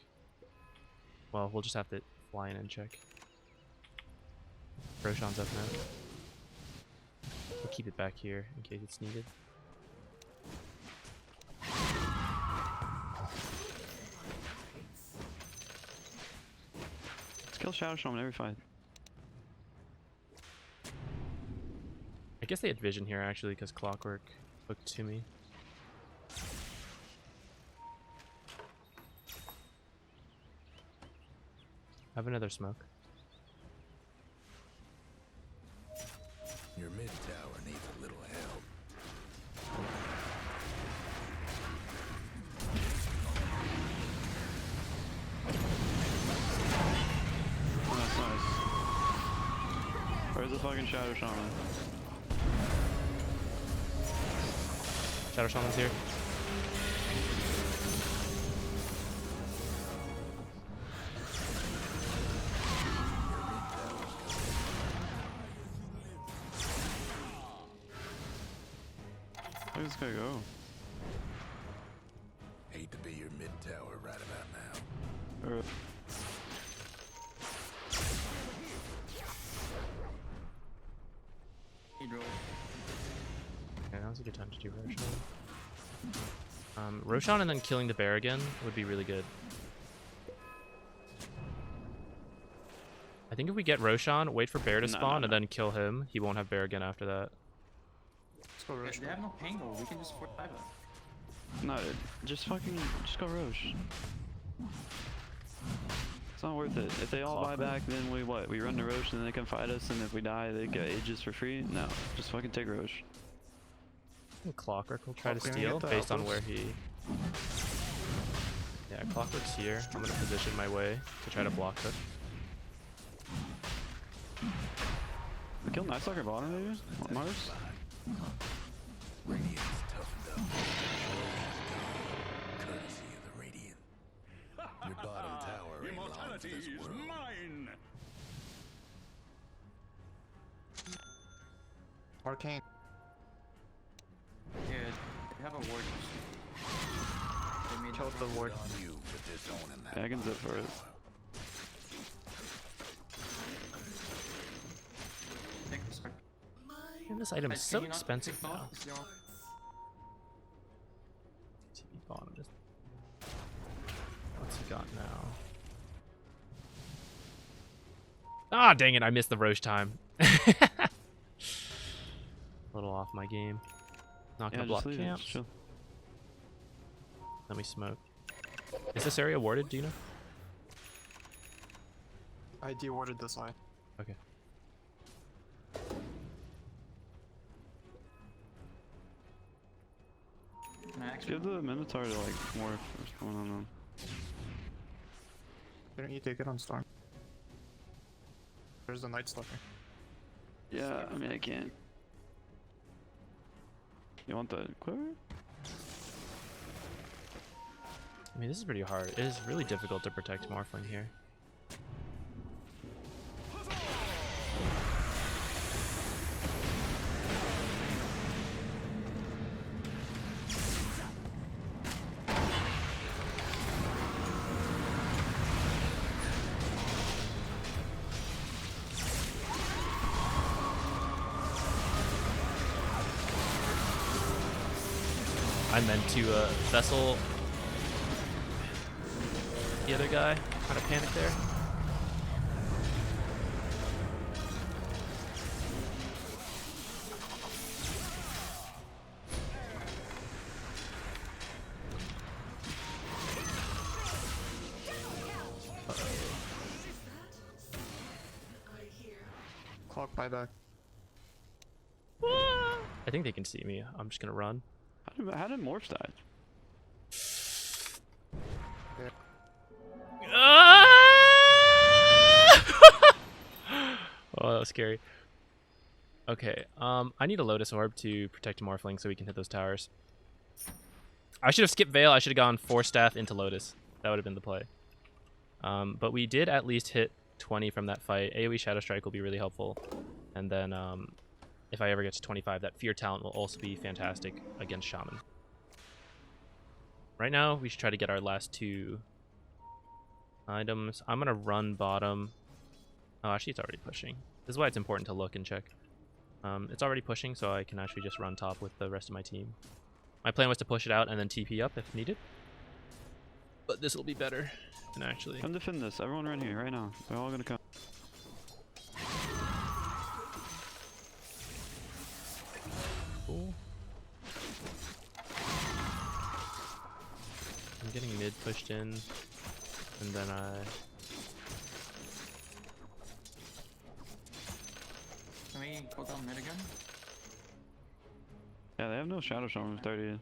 Well, we'll just have to fly in and check. Roshan's up now. We'll keep it back here in case it's needed. Let's kill Shadow Shaman every fight. I guess they had vision here actually because Clockwork looked to me. I have another smoke. Your mid tower needs a little help. Oh, that's nice. Where's the fucking Shadow Shaman? Shadow Shaman's here. Where's this guy go? Hate to be your mid tower right about now. Or He drove. Yeah, now's a good time to do Roshan. Roshan and then killing the bear again would be really good. I think if we get Roshan, wait for bear to No, spawn, no, and then kill him, he won't have bear again after that. Let's go Rosh. They have no Pango. We can just 45 it. no, just go Roche. It's not worth it. If they all buy Clockwork. back, then we what? We run to Roche and then they can fight us, and if we die, they get ages for free? No, just fucking take Roche. I think Clockwork will try to Clockwork, steal get the based on outpost. where he... Yeah, Clockwork's here. I'm gonna position my way to try to block it. We killed Night Stalker bottom, maybe? What, Mars? Radiant's toughened up. Courtesy of the Radiant. Your bottom tower ain't long for this world. Arcane. Yeah, they have a ward. They made Killed the ward. On you for disowning that Yeah, I can zip for it. this item is Guys, so can you not expensive pick now. both? Is there- TP bottom. Just... What's he got now? Ah, dang it! I missed the Roche time. A little off my game. Not gonna Yeah, block just leave it. camps. Just chill. Let me smoke. Is this area warded? Do you know? I de-warded this side. Okay. Can I actually? Give the Minotaur to like morph. What's going on now? Didn't you take it on Storm? There's the Night Stalker. Yeah, I mean I can't. You want the quiver? I mean, this is pretty hard. It is really difficult to protect Morphling here. I meant to vessel the other guy. Kind of panic there. Clock buyback. I think they can see me. I'm just gonna run. How did Morph die? Oh, that was scary. Okay, I need a Lotus Orb to protect Morphling so we can hit those towers. I should have skipped Veil. I should have gone 4 staff into Lotus. That would have been the play. But we did at least hit 20 from that fight. AoE Shadow Strike will be really helpful. And then if I ever get to 25, that Fear Talent will also be fantastic against Shaman. Right now, we should try to get our last 2 items. I'm going to run bottom. Oh, actually, it's already pushing. This is why it's important to look and check. It's already pushing, so I can actually just run top with the rest of my team. My plan was to push it out and then TP up if needed. But this will be better than actually. Come defend this. Everyone run here right now. They're all gonna come. Cool. I'm getting mid pushed in, and then Can we go down mid again? Yeah, they have no Shadow Shaman with 30.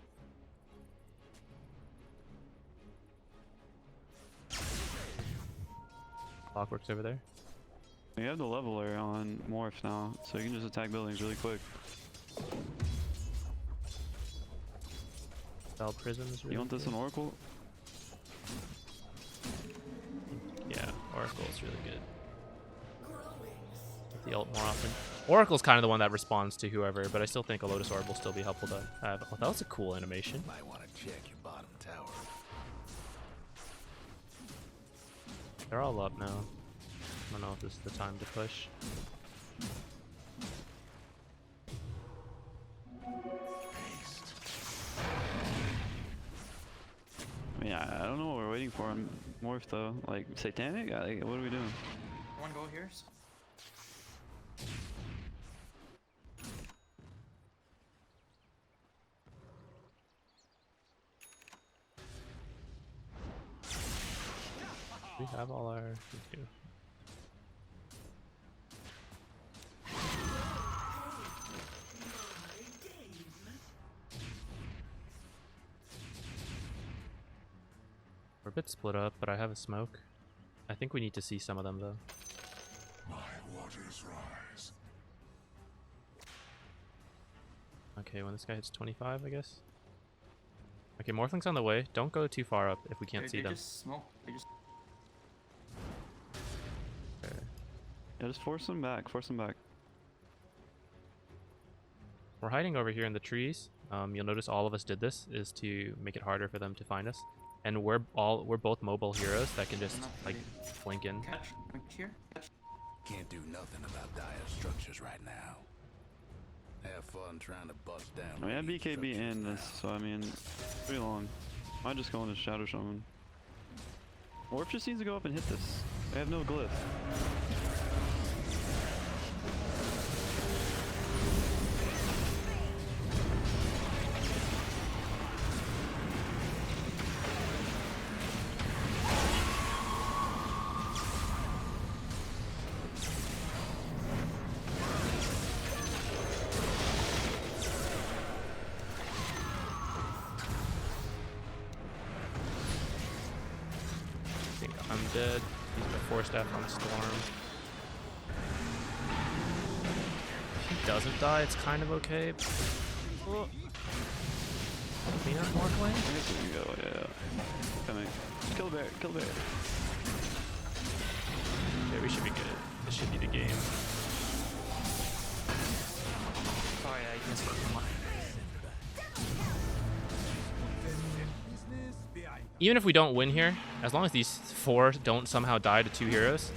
Clockwork's over there. You have the leveler on Morph now, so you can just attack buildings really quick. Spell Prism is really You want this good. in Oracle? Yeah, Oracle is really good. Get the ult more often. Oracle's kind of the one that responds to whoever, but I still think a Lotus Orb will still be helpful to have. Oh, that was a cool animation. Might want to check your bottom tower. They're all up now. I don't know if this is the time to push. I mean, I don't know what we're waiting for on Morph though. Like, Satanic? Like, what are we doing? One go here. We have all our... We do. We're a bit split up, but I have a smoke. I think we need to see some of them though. My waters rise. Okay, when this guy hits 25, I guess. Okay, Morphling's on the way. Don't go too far up if we can't see They them. just smoke. They just. Okay. Yeah, just force them back. Force them back. We're hiding over here in the trees. You'll notice all of us did this is to make it harder for them to find us. And we're both mobile heroes that can just Not like really. blink in. Catch. Here. Catch. Can't do nothing about dire structures right now. Have fun trying to bust down. I mean, I have leads BKB such as in this, that. so I mean, pretty long. Might just go into Shadow Shaman. Orb just needs to go up and hit this. I have no glyph. I think I'm dead. Use my Force Staff on Storm. If he doesn't die, it's kind of okay. Oh. Clean up more way? I guess we can go, yeah. Coming. Kill the bear, kill the bear. Yeah, we should be good. This should be the game. Oh yeah, you can just work on Even if we don't win here, as long as these 4 don't somehow die to 2 heroes,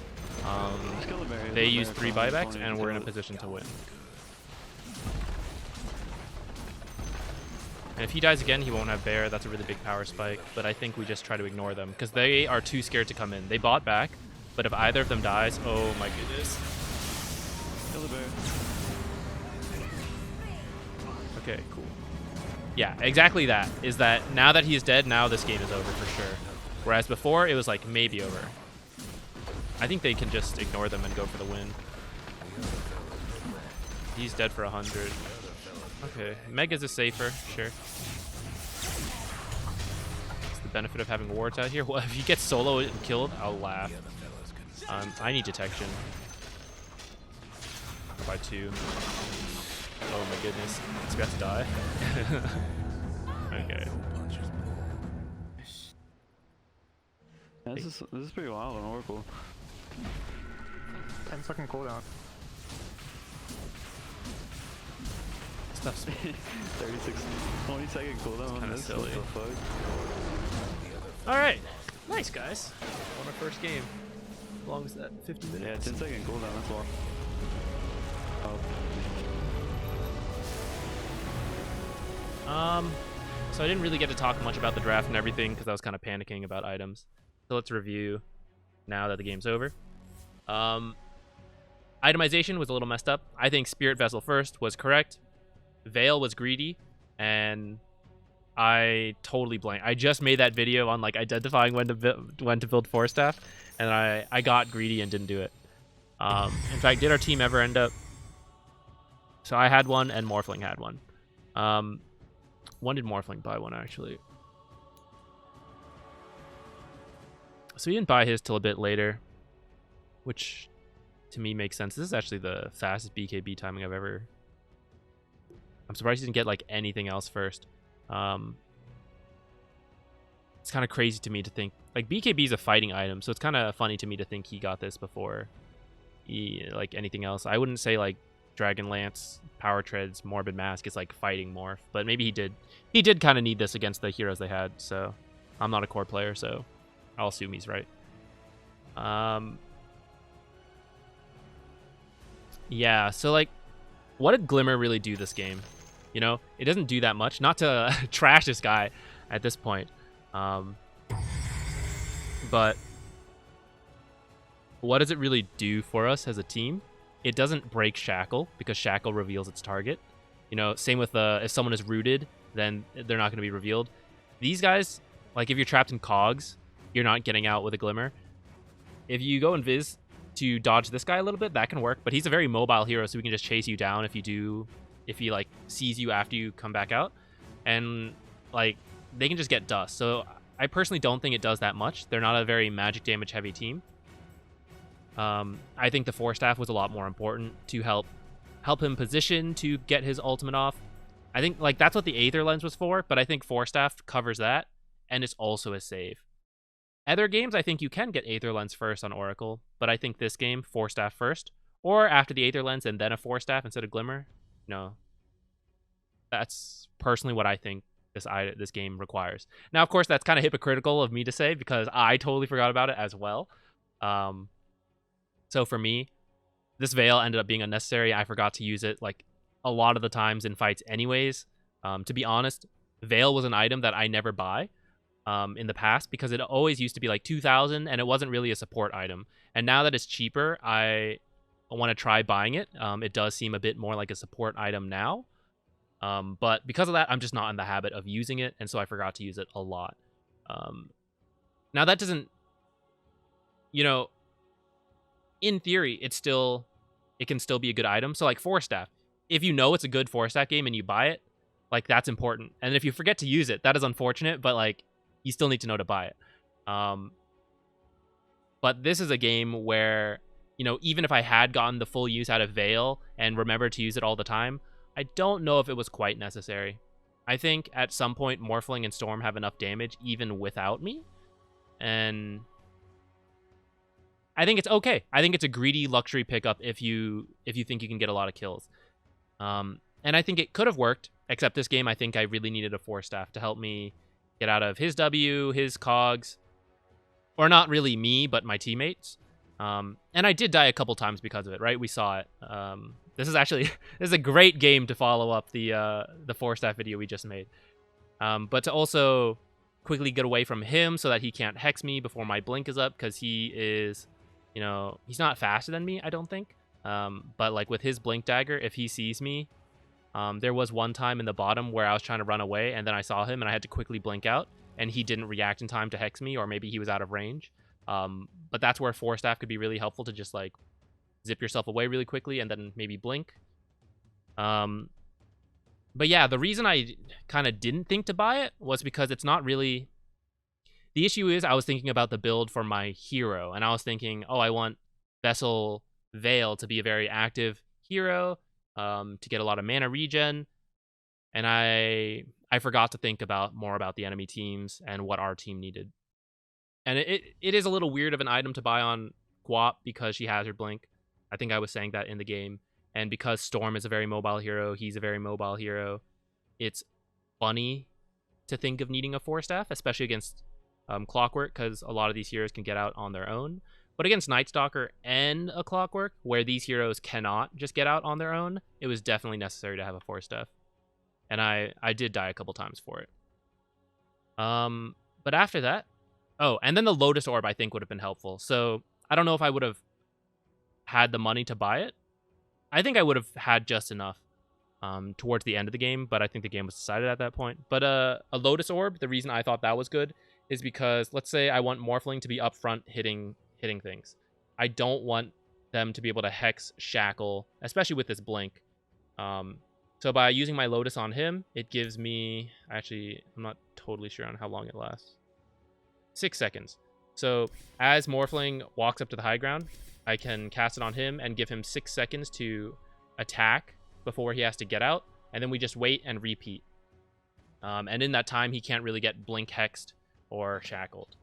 Just kill the bear. they the use bear 3 from buybacks, 20 and we're in a kill it. position to win. And if he dies again, he won't have bear. That's a really big power spike. But I think we just try to ignore them because they are too scared to come in. They bought back, but if either of them dies, oh my goodness. Kill the bear. Okay, cool. Yeah, exactly that. Is that now that he is dead, now this game is over for sure. Whereas before, it was like maybe over. I think they can just ignore them and go for the win. He's dead for 100. Okay, Megas is safer, sure. It's the benefit of having wards out here. Well, if he gets solo and killed, I'll laugh. I need detection. By 2. Oh my goodness. He's about to die. Okay. Yeah, this is pretty wild on Oracle. 10-second cooldown. Stuff's 36, 20-second cooldown. kinda This, silly. what the fuck? Alright. Nice, guys. On our first game. As long as that 50 Yeah, minutes. 10-second cooldown, that's all. Oh. So I didn't really get to talk much about the draft and everything because I was kind of panicking about items. So let's review now that the game's over. Itemization was a little messed up. I think Spirit Vessel first was correct. Veil was greedy, and I totally blanked. I just made that video on like identifying when to build Force Staff, and I got greedy and didn't do it. In fact, did our team ever end up? So I had one, and Morphling had one. When did Morphling buy one, actually? So he didn't buy his till a bit later, which to me makes sense. This is actually the fastest BKB timing I've ever... I'm surprised he didn't get like anything else first. It's kind of crazy to me to think... Like, BKB is a fighting item, so it's kind of funny to me to think he got this before like anything else. I wouldn't say like Dragon Lance, Power Treads, Morbid Mask is like fighting morph, but maybe he did. He did kind of need this against the heroes they had, so I'm not a core player, so I'll assume he's right. Yeah, so like, what did Glimmer really do this game? You know, it doesn't do that much. Not to trash this guy at this point, but what does it really do for us as a team? It doesn't break Shackle because Shackle reveals its target. You know, same with if someone is rooted, then they're not going to be revealed. These guys, like if you're trapped in cogs, you're not getting out with a Glimmer. If you go invis to dodge this guy a little bit, that can work, but he's a very mobile hero, so he can just chase you down if he like sees you after you come back out, and like they can just get dust. So I personally don't think it does that much. They're not a very magic damage heavy team. I think the Force Staff was a lot more important to help him position to get his ultimate off. I think like that's what the Aether Lens was for, but I think Force Staff covers that, and it's also a save. Other games, I think you can get Aether Lens first on Oracle, but I think this game, Force Staff first, or after the Aether Lens and then a Force Staff instead of Glimmer. No, that's personally what I think this game requires. Now, of course, that's kind of hypocritical of me to say because I totally forgot about it as well. So for me, this Veil ended up being unnecessary. I forgot to use it like a lot of the times in fights anyways. To be honest, Veil was an item that I never buy in the past because it always used to be like 2,000 and it wasn't really a support item. And now that it's cheaper, I want to try buying it. It does seem a bit more like a support item now. But because of that, I'm just not in the habit of using it, and so I forgot to use it a lot. Now that doesn't, in theory, it can still be a good item. So like Force Staff, if you know it's a good Force Staff game and you buy it, like that's important. And if you forget to use it, that is unfortunate, but like you still need to know to buy it. But this is a game where, even if I had gotten the full use out of Veil and remembered to use it all the time, I don't know if it was quite necessary. I think at some point Morphling and Storm have enough damage even without me. And I think it's okay. I think it's a greedy luxury pickup if you think you can get a lot of kills. And I think it could have worked, except this game I think I really needed a Force Staff to help me get out of his W, his cogs, or not really me, but my teammates. And I did die a couple times because of it, right? We saw it. This is a great game to follow up the Force Staff video we just made. But to also quickly get away from him so that he can't hex me before my blink is up, because he is, he's not faster than me, I don't think. But like with his blink dagger, if he sees me, there was one time in the bottom where I was trying to run away and then I saw him and I had to quickly blink out and he didn't react in time to hex me, or maybe he was out of range. But that's where Force Staff could be really helpful, to just like zip yourself away really quickly and then maybe blink. But yeah, the reason I kind of didn't think to buy it was because it's not really... The issue is I was thinking about the build for my hero, and I was thinking, oh, I want Vessel Veil to be a very active hero, to get a lot of mana regen, and I forgot to think more about the enemy teams and what our team needed. And it is a little weird of an item to buy on Guap because she has her blink. I think I was saying that in the game. And because Storm is a very mobile hero, he's a very mobile hero, it's funny to think of needing a Force Staff, especially against Clockwork, because a lot of these heroes can get out on their own. But against Night Stalker and a Clockwork, where these heroes cannot just get out on their own, it was definitely necessary to have a Force Staff. And I did die a couple times for it. But after that... Oh, and then the Lotus Orb I think would have been helpful. So I don't know if I would have had the money to buy it. I think I would have had just enough towards the end of the game, but I think the game was decided at that point. But a Lotus Orb, the reason I thought that was good is because, let's say I want Morphling to be up front hitting things. I don't want them to be able to hex, shackle, especially with this blink. So by using my Lotus on him, it gives me... Actually, I'm not totally sure on how long it lasts. 6 seconds. So as Morphling walks up to the high ground, I can cast it on him and give him 6 seconds to attack before he has to get out, and then we just wait and repeat. And in that time, he can't really get blink hexed or shackled.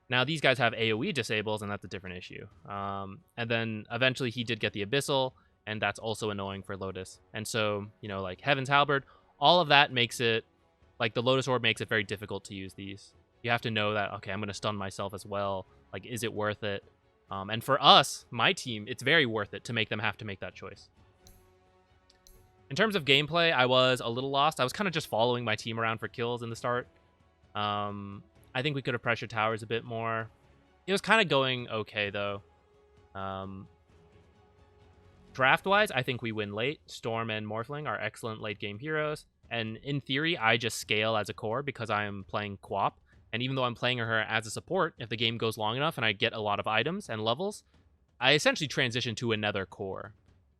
Now, these guys have AoE disables, and that's a different issue. And then eventually he did get the Abyssal, and that's also annoying for Lotus. And so, like Heaven's Halberd, all of that makes it, like the Lotus Orb makes it very difficult to use these. You have to know that, okay, I'm going to stun myself as well. Like, is it worth it? And for us, my team, it's very worth it to make them have to make that choice. In terms of gameplay, I was a little lost. I was kind of just following my team around for kills in the start. I think we could have pressured towers a bit more. It was kind of going okay, though. Draft-wise, I think we win late. Storm and Morphling are excellent late-game heroes. And in theory, I just scale as a core because I am playing Quap. And even though I'm playing her as a support, if the game goes long enough and I get a lot of items and levels, I essentially transition to another core.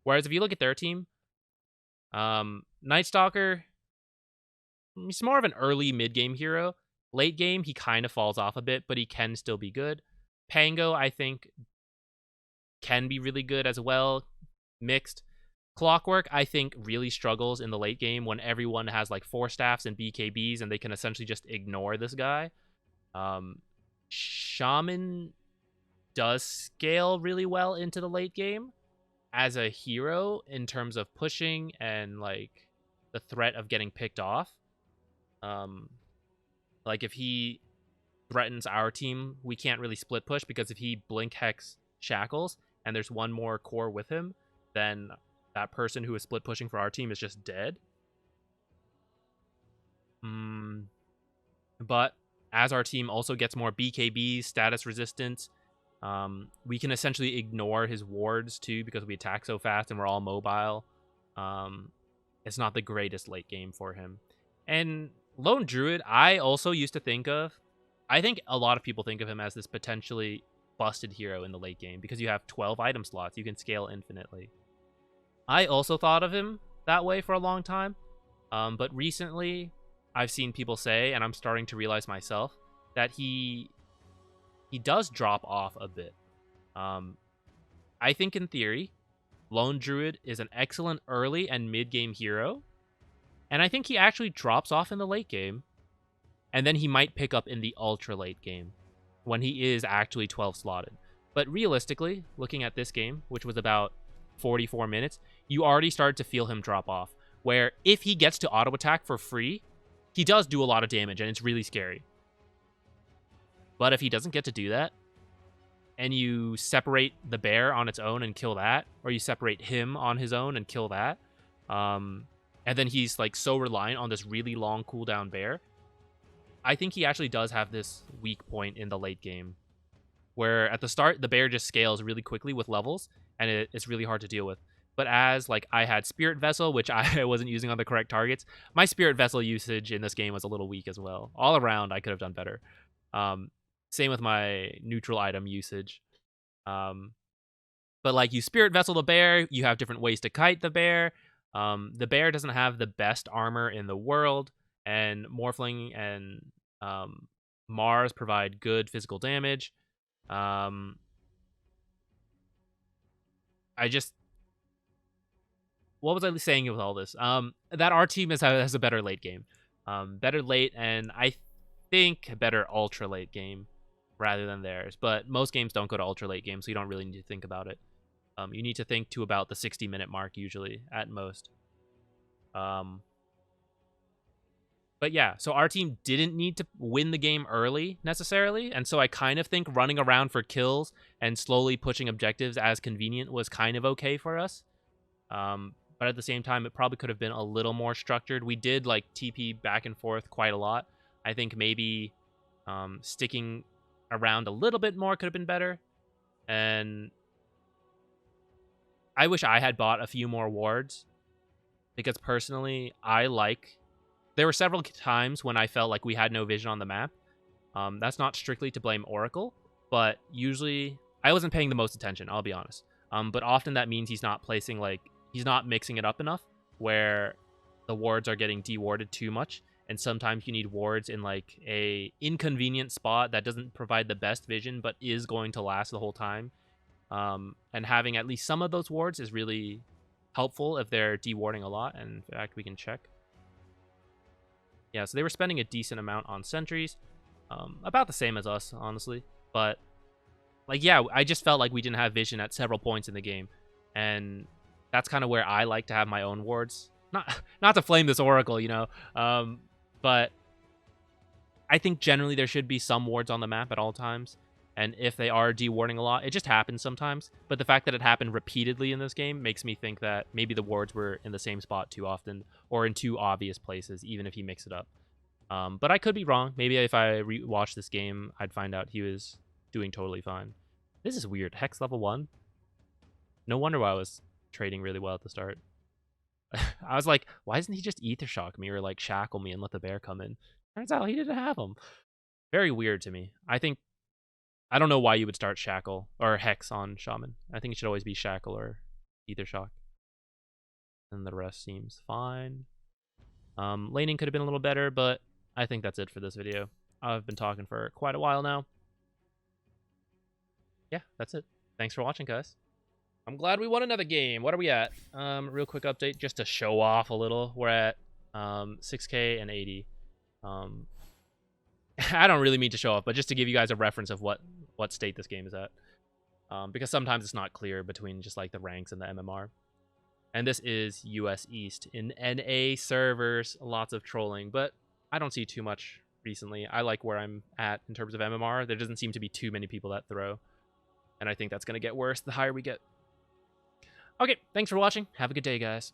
Whereas if you look at their team, Night Stalker, he's more of an early mid-game hero. Late game, he kind of falls off a bit, but he can still be good. Pango, I think, can be really good as well. Mixed. Clockwork, I think, really struggles in the late game when everyone has like Force Staffs and BKBs and they can essentially just ignore this guy. Shaman does scale really well into the late game as a hero in terms of pushing and like the threat of getting picked off. Like if he threatens our team, we can't really split push, because if he blink hex shackles and there's one more core with him, then that person who is split pushing for our team is just dead. But as our team also gets more BKB, status resistance, we can essentially ignore his wards too because we attack so fast and we're all mobile. It's not the greatest late game for him. And Lone Druid, I also used to think of, I think a lot of people think of him as this potentially busted hero in the late game because you have 12 item slots. You can scale infinitely. I also thought of him that way for a long time. But recently, I've seen people say, and I'm starting to realize myself, that he does drop off a bit. I think in theory, Lone Druid is an excellent early and mid-game hero, and I think he actually drops off in the late game, and then he might pick up in the ultra late game when he is actually 12 slotted. But realistically, looking at this game, which was about 44 minutes, you already started to feel him drop off, where if he gets to auto attack for free, he does do a lot of damage, and it's really scary. But if he doesn't get to do that, and you separate the bear on its own and kill that, or you separate him on his own and kill that, and then he's like so reliant on this really long cooldown bear, I think he actually does have this weak point in the late game, where at the start, the bear just scales really quickly with levels, and it's really hard to deal with. But as like I had Spirit Vessel, which I wasn't using on the correct targets, my Spirit Vessel usage in this game was a little weak as well. All around, I could have done better. Same with my neutral item usage. But like you Spirit Vessel the bear, you have different ways to kite the bear. The bear doesn't have the best armor in the world, and Morphling and Mars provide good physical damage. What was I saying with all this? That our team has a better late game. Better late, and I think better ultra late game rather than theirs. But most games don't go to ultra late game, so you don't really need to think about it. You need to think to about the 60-minute mark usually at most. But yeah, so our team didn't need to win the game early necessarily, and so I kind of think running around for kills and slowly pushing objectives as convenient was kind of okay for us. But at the same time, it probably could have been a little more structured. We did like TP back and forth quite a lot. I think maybe sticking around a little bit more could have been better. And I wish I had bought a few more wards, because personally, there were several times when I felt like we had no vision on the map. That's not strictly to blame Oracle, but usually I wasn't paying the most attention, I'll be honest. But often that means he's not mixing it up enough, where the wards are getting dewarded too much, and sometimes you need wards in like a inconvenient spot that doesn't provide the best vision but is going to last the whole time. And having at least some of those wards is really helpful if they're dewarding a lot. And in fact, we can check. Yeah, so they were spending a decent amount on sentries, about the same as us, honestly. But like, yeah, I just felt like we didn't have vision at several points in the game, and that's kind of where I like to have my own wards. Not to flame this Oracle, you know, but I think generally there should be some wards on the map at all times. And if they are dewarding a lot, it just happens sometimes. But the fact that it happened repeatedly in this game makes me think that maybe the wards were in the same spot too often, or in too obvious places, even if he mixed it up. But I could be wrong. Maybe if I rewatched this game, I'd find out he was doing totally fine. This is weird. Hex level 1? No wonder why I was trading really well at the start. I was like, why doesn't he just Ether Shock me or like shackle me and let the bear come in? Turns out he didn't have him. Very weird to me. I don't know why you would start Shackle or Hex on Shaman. I think it should always be Shackle or Ether Shock. And the rest seems fine. Laning could have been a little better, but I think that's it for this video. I've been talking for quite a while now. Yeah, that's it. Thanks for watching, guys. I'm glad we won another game. What are we at? Real quick update just to show off a little. We're at 6K and 80. I don't really mean to show off, but just to give you guys a reference of what state this game is at. Because sometimes it's not clear between just like the ranks and the MMR. And this is US East in NA servers. Lots of trolling, but I don't see too much recently. I like where I'm at in terms of MMR. There doesn't seem to be too many people that throw. And I think that's going to get worse the higher we get. Okay, thanks for watching. Have a good day, guys.